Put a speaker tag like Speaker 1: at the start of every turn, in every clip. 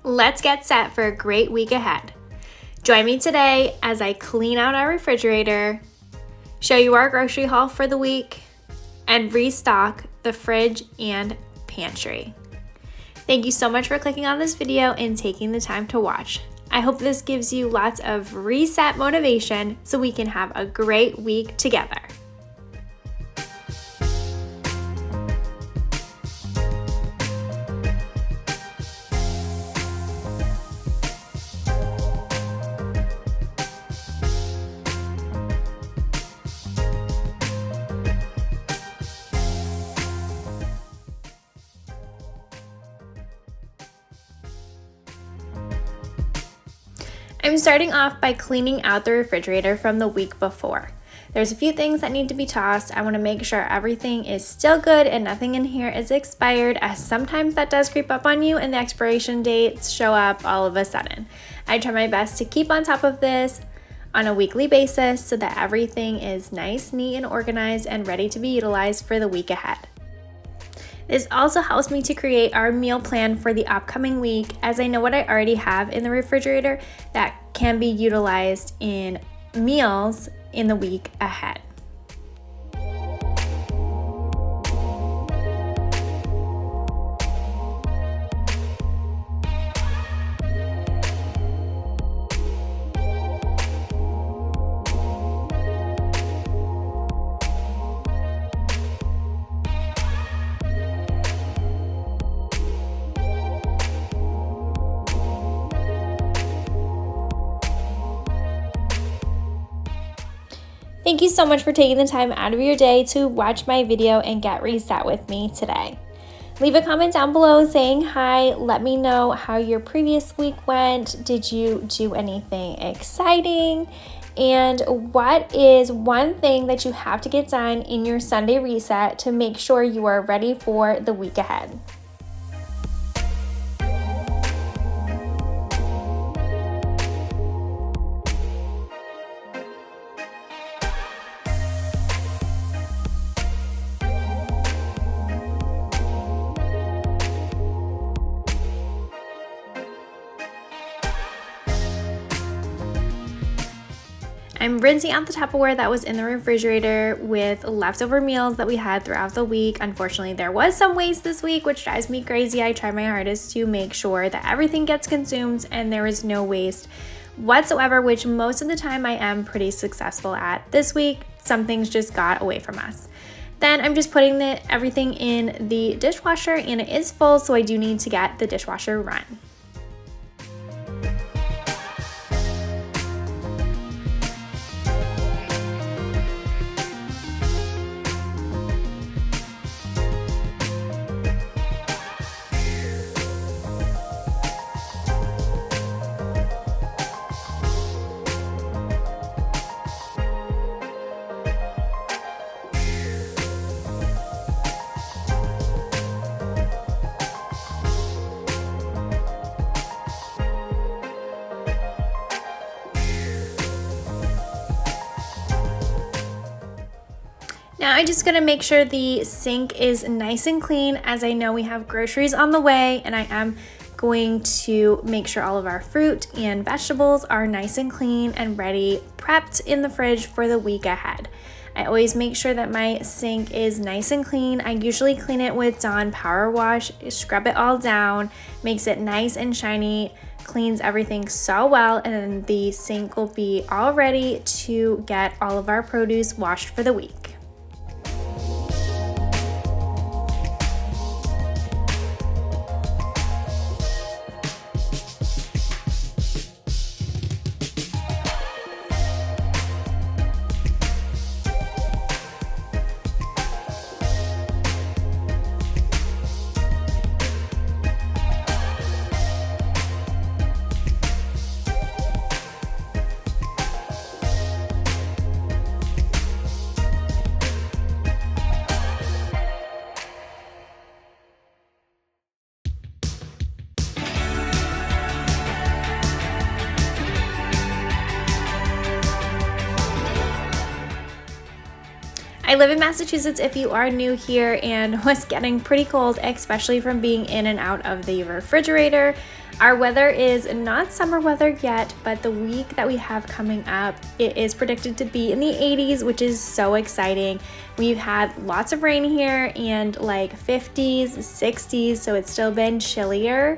Speaker 1: Let's get set for a great week ahead. Join me today as I clean out our refrigerator, show you our grocery haul for the week, and restock the fridge and pantry. Thank you so much for clicking on this video and taking the time to watch. I hope this gives you lots of reset motivation so we can have a great week together. I'm starting off by cleaning out the refrigerator from the week before. There's a few things that need to be tossed. I want to make sure everything is still good and nothing in here is expired, as sometimes that does creep up on you and the expiration dates show up all of a sudden. I try my best to keep on top of this on a weekly basis so that everything is nice, neat, and organized and ready to be utilized for the week ahead. This also helps me to create our meal plan for the upcoming week, as I know what I already have in the refrigerator that can be utilized in meals in the week ahead. Thank you so much for taking the time out of your day to watch my video and get reset with me today. Leave a comment down below saying hi. Let me know how your previous week went. Did you do anything exciting? And what is one thing that you have to get done in your Sunday reset to make sure you are ready for the week ahead? I'm rinsing out the Tupperware that was in the refrigerator with leftover meals that we had throughout the week. Unfortunately, there was some waste this week, which drives me crazy. I try my hardest to make sure that everything gets consumed and there is no waste whatsoever, which most of the time I am pretty successful at. This week, some things just got away from us. Then I'm just putting everything in the dishwasher, and it is full, so I do need to get the dishwasher run. Now I'm just gonna make sure the sink is nice and clean, as I know we have groceries on the way, and I am going to make sure all of our fruit and vegetables are nice and clean and ready, prepped in the fridge for the week ahead. I always make sure that my sink is nice and clean. I usually clean it with Dawn Power Wash, scrub it all down, makes it nice and shiny, cleans everything so well, and then the sink will be all ready to get all of our produce washed for the week. I live in Massachusetts if you are new here, and was getting pretty cold, especially from being in and out of the refrigerator. Our weather is not summer weather yet, but the week that we have coming up, it is predicted to be in the 80s, which is so exciting. We've had lots of rain here and like 50s, 60s, so it's still been chillier.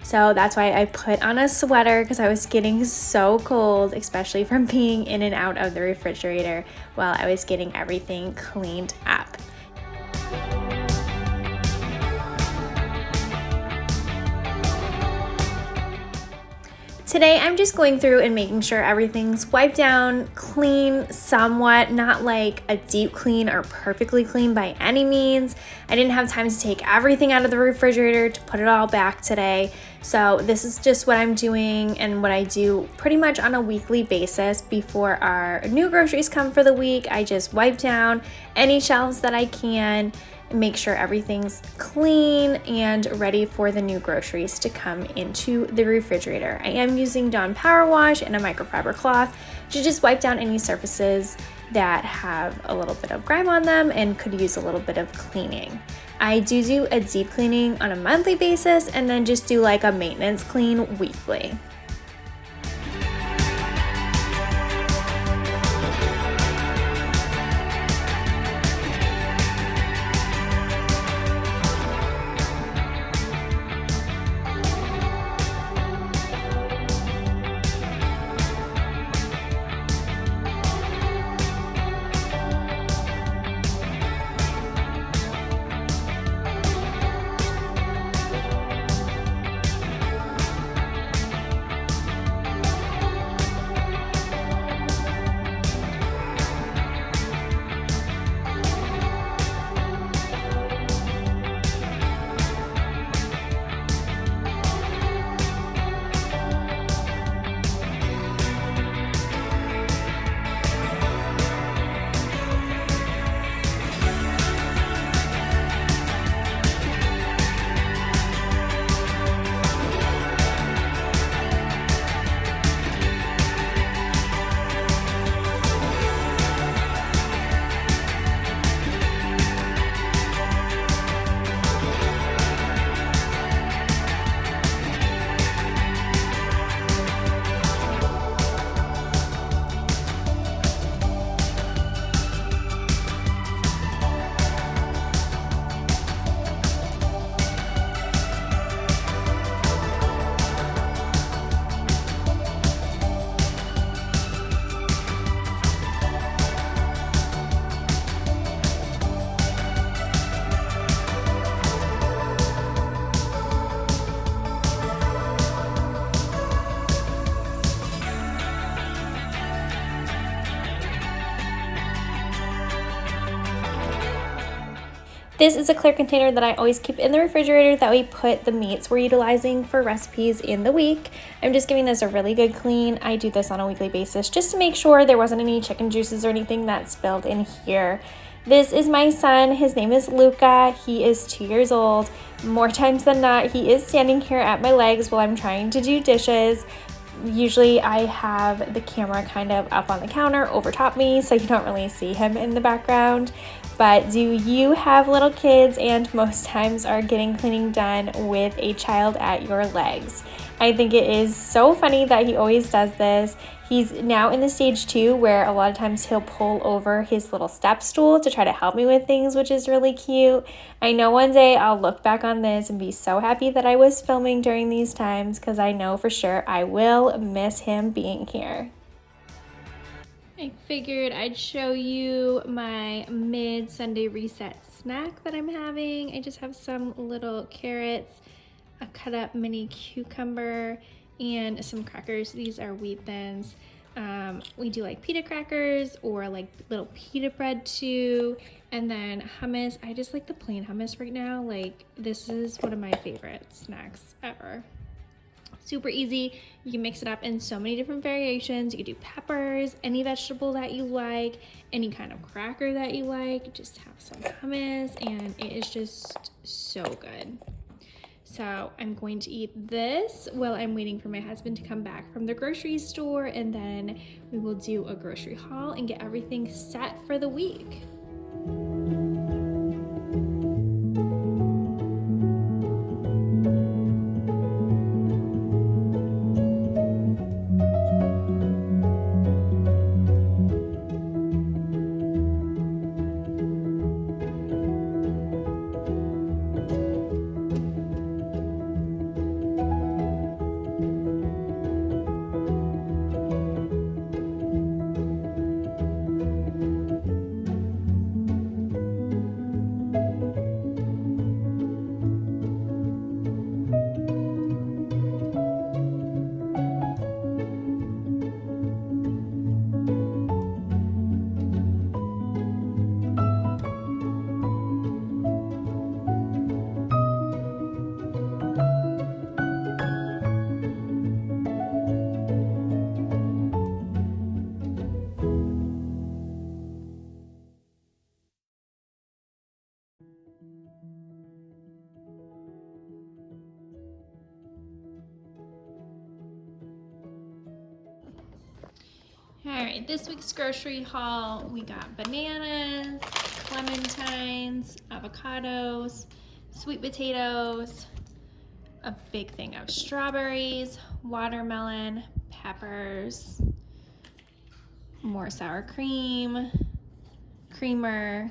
Speaker 1: So that's why I put on a sweater, because I was getting so cold, especially from being in and out of the refrigerator while I was getting everything cleaned up. Today I'm just going through and making sure everything's wiped down, clean somewhat, not like a deep clean or perfectly clean by any means. I didn't have time to take everything out of the refrigerator to put it all back today. So this is just what I'm doing and what I do pretty much on a weekly basis before our new groceries come for the week. I just wipe down any shelves that I can, make sure everything's clean and ready for the new groceries to come into the refrigerator. I am using Dawn Power Wash and a microfiber cloth to just wipe down any surfaces that have a little bit of grime on them and could use a little bit of cleaning. I do a deep cleaning on a monthly basis and then just do like a maintenance clean weekly. This is a clear container that I always keep in the refrigerator that we put the meats we're utilizing for recipes in the week. I'm just giving this a really good clean. I do this on a weekly basis just to make sure there wasn't any chicken juices or anything that spilled in here. This is my son. His name is Luca. He is 2 years old. More times than not, he is standing here at my legs while I'm trying to do dishes. Usually I have the camera kind of up on the counter over top me, so you don't really see him in the background. But do you have little kids and most times are getting cleaning done with a child at your legs? I think it is so funny that he always does this. He's now in the stage 2 where a lot of times he'll pull over his little step stool to try to help me with things, which is really cute. I know one day I'll look back on this and be so happy that I was filming during these times, because I know for sure I will miss him being here. I figured I'd show you my mid-Sunday reset snack that I'm having. I just have some little carrots, a cut up mini cucumber, and some crackers. These are wheat thins. We do like pita crackers or like little pita bread too. And then hummus. I just like the plain hummus right now. Like, this is one of my favorite snacks ever. Super easy. You can mix it up in so many different variations. You can do peppers, any vegetable that you like, any kind of cracker that you like. Just have some hummus and it is just so good. So I'm going to eat this while I'm waiting for my husband to come back from the grocery store, and then we will do a grocery haul and get everything set for the week. All right, this week's grocery haul, we got bananas, clementines, avocados, sweet potatoes, a big thing of strawberries, watermelon, peppers, more sour cream, creamer,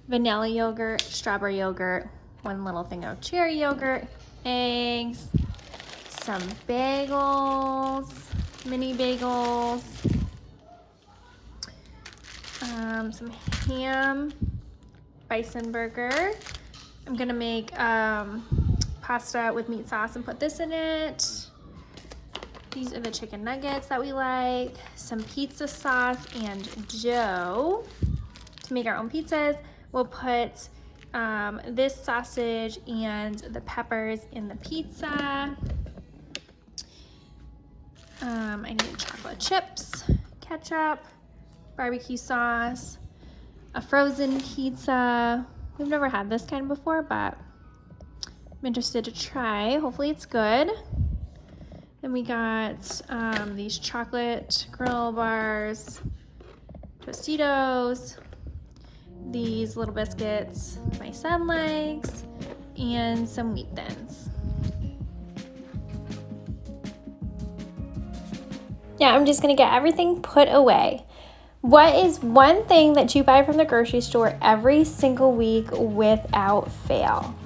Speaker 1: vanilla yogurt, strawberry yogurt, one little thing of cherry yogurt, eggs, some bagels, mini bagels, some ham, bison burger. I'm gonna make pasta with meat sauce and put this in it. These are the chicken nuggets that we like, some pizza sauce and dough to make our own pizzas. We'll put this sausage and the peppers in the pizza. I need chocolate chips, ketchup, barbecue sauce, a frozen pizza. We've never had this kind before, but I'm interested to try. Hopefully it's good. Then we got these chocolate granola bars, Tostitos, these little biscuits my son likes, and some wheat thins. Yeah, I'm just gonna get everything put away. What is one thing that you buy from the grocery store every single week without fail?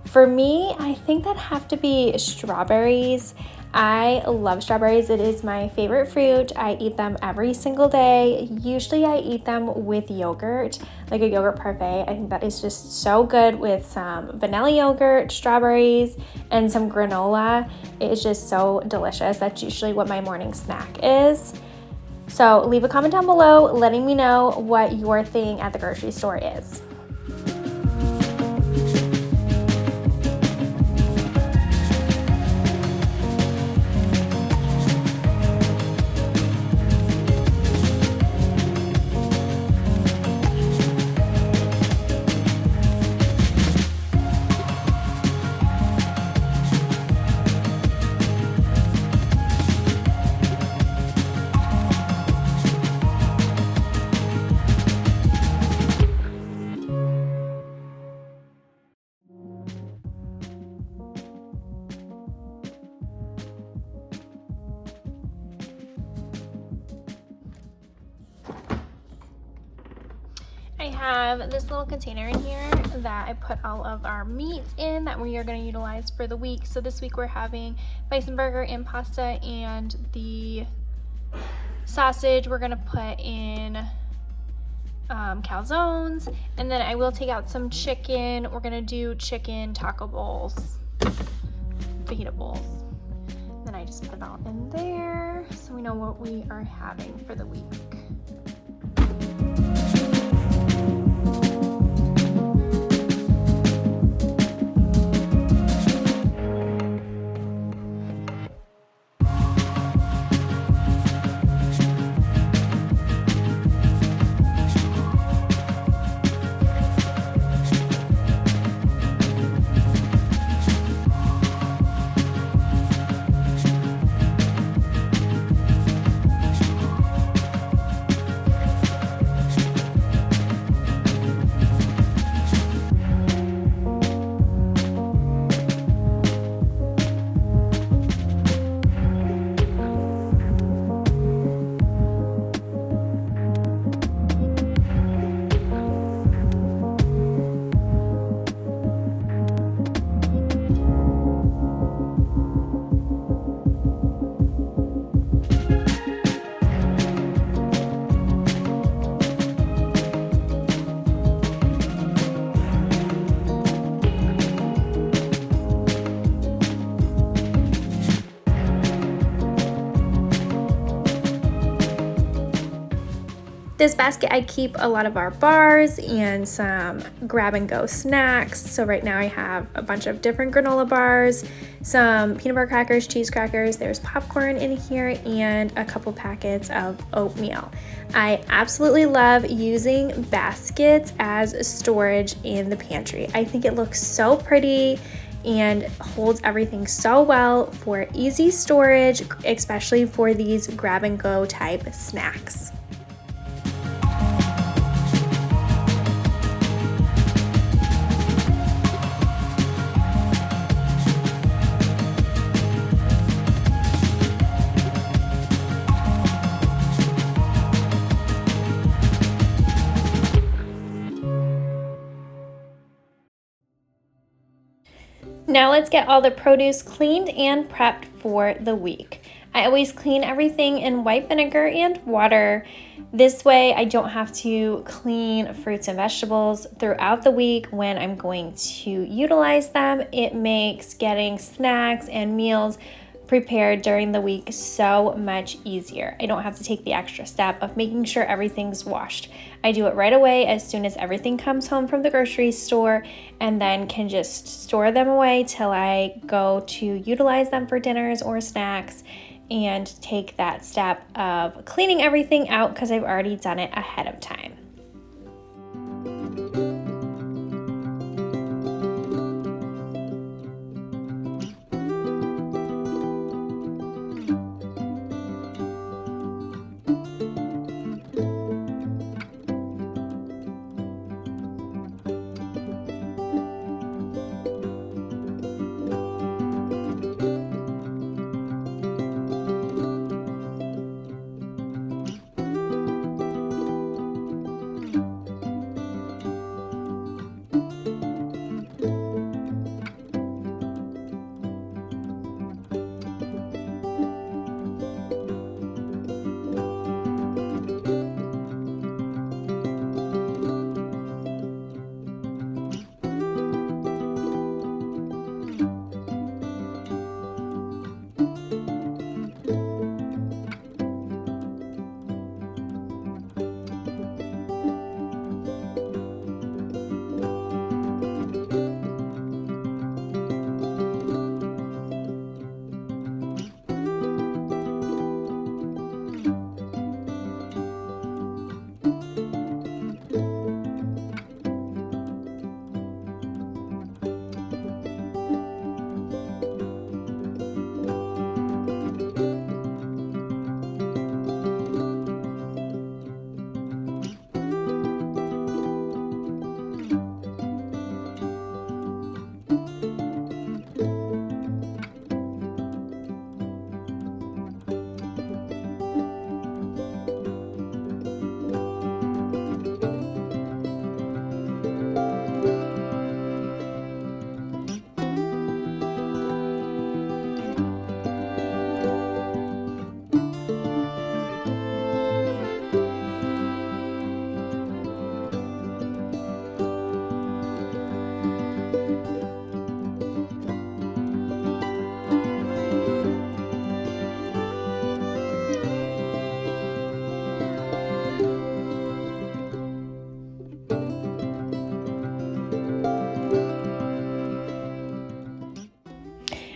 Speaker 1: For me, I think that'd have to be strawberries. I love strawberries. It is my favorite fruit. I eat them every single day. Usually I eat them with yogurt, like a yogurt parfait. I think that is just so good with some vanilla yogurt, strawberries, and some granola. It is just so delicious. That's usually what my morning snack is. So leave a comment down below letting me know what your thing at the grocery store is. I have this little container in here that I put all of our meats in that we are going to utilize for the week. So this week we're having bison burger and pasta, and the sausage we're going to put in calzones, and then I will take out some chicken. We're going to do chicken taco bowls, fajita bowls. Then I just put it all in there so we know what we are having for the week. This basket, I keep a lot of our bars and some grab and go snacks. So right now I have a bunch of different granola bars, some peanut butter crackers, cheese crackers, there's popcorn in here, and a couple packets of oatmeal. I absolutely love using baskets as storage in the pantry. I think it looks so pretty and holds everything so well for easy storage, especially for these grab and go type snacks. Now let's get all the produce cleaned and prepped for the week. I always clean everything in white vinegar and water. This way I don't have to clean fruits and vegetables throughout the week when I'm going to utilize them. It makes getting snacks and meals prepared during the week so much easier. I don't have to take the extra step of making sure everything's washed. I do it right away as soon as everything comes home from the grocery store, and then can just store them away till I go to utilize them for dinners or snacks, and take that step of cleaning everything out because I've already done it ahead of time.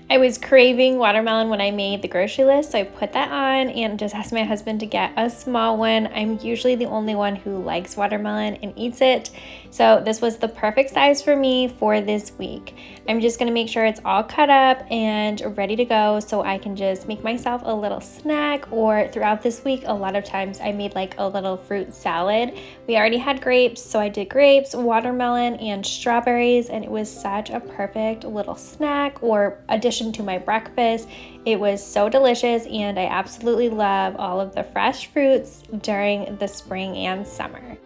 Speaker 1: I was craving watermelon when I made the grocery list, so I put that on and just asked my husband to get a small one. I'm usually the only one who likes watermelon and eats it, so this was the perfect size for me for this week. I'm just gonna make sure it's all cut up and ready to go so I can just make myself a little snack, or throughout this week, a lot of times I made like a little fruit salad. We already had grapes, so I did grapes, watermelon, and strawberries, and it was such a perfect little snack or addition to my breakfast. It was so delicious, and I absolutely love all of the fresh fruits during the spring and summer.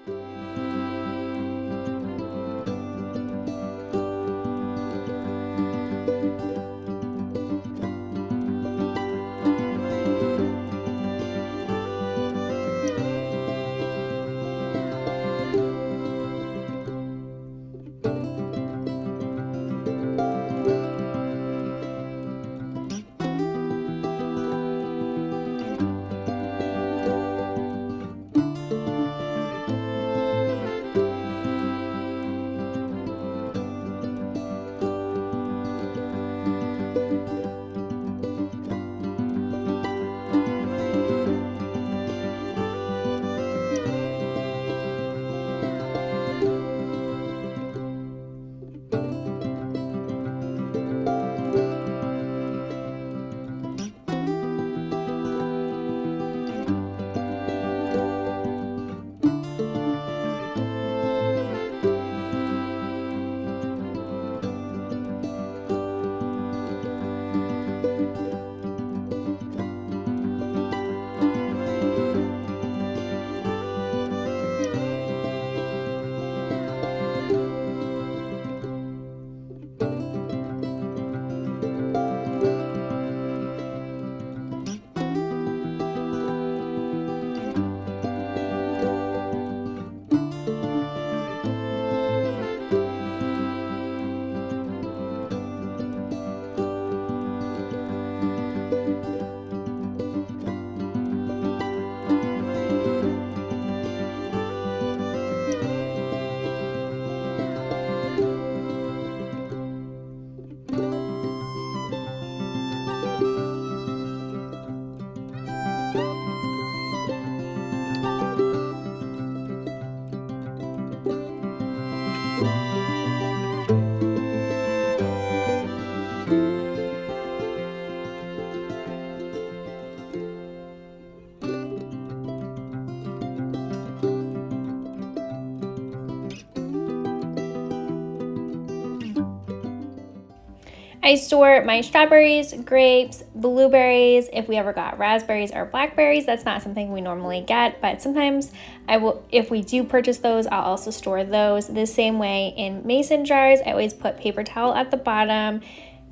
Speaker 1: I store my strawberries, grapes, blueberries. If we ever got raspberries or blackberries, that's not something we normally get, but sometimes I will, if we do purchase those, I'll also store those the same way in mason jars. I always put paper towel at the bottom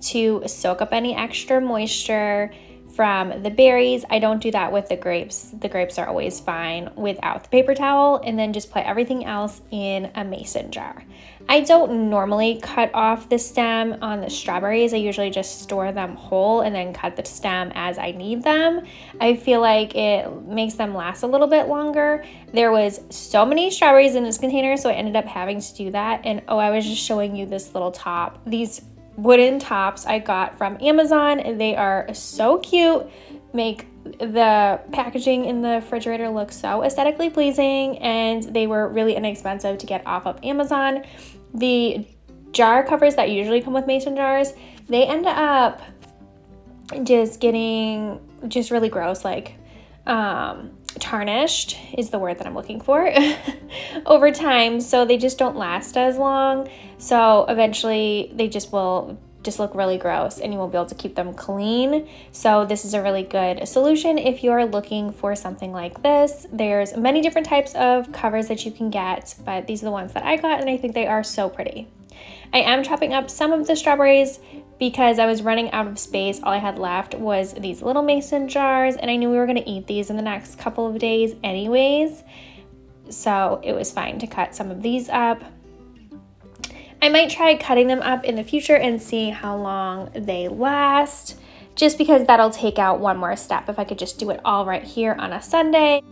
Speaker 1: to soak up any extra moisture from the berries. I don't do that with the grapes. The grapes are always fine without the paper towel, and then just put everything else in a mason jar. I don't normally cut off the stem on the strawberries. I usually just store them whole and then cut the stem as I need them. I feel like it makes them last a little bit longer. There was so many strawberries in this container, so I ended up having to do that. And oh, I was just showing you this little top. These wooden tops I got from Amazon. They are so cute, make the packaging in the refrigerator look so aesthetically pleasing, and they were really inexpensive to get off of Amazon. The jar covers that usually come with mason jars, they end up just getting really gross, like tarnished is the word that I'm looking for over time, so they just don't last as long. So eventually they just will look really gross and you won't be able to keep them clean. So this is a really good solution if you're looking for something like this. There's many different types of covers that you can get, but these are the ones that I got and I think they are so pretty. I am chopping up some of the strawberries because I was running out of space. All I had left was these little mason jars, and I knew we were going to eat these in the next couple of days anyways, so it was fine to cut some of these up. I might try cutting them up in the future and see how long they last, just because that'll take out one more step if I could just do it all right here on a Sunday.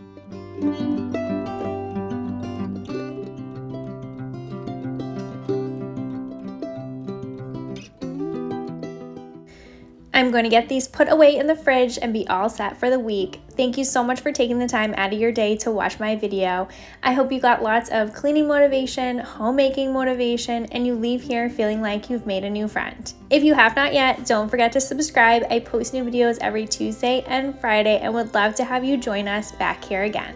Speaker 1: I'm going to get these put away in the fridge and be all set for the week. Thank you so much for taking the time out of your day to watch my video. I hope you got lots of cleaning motivation, homemaking motivation, and you leave here feeling like you've made a new friend. If you have not yet, don't forget to subscribe. I post new videos every Tuesday and Friday and would love to have you join us back here again.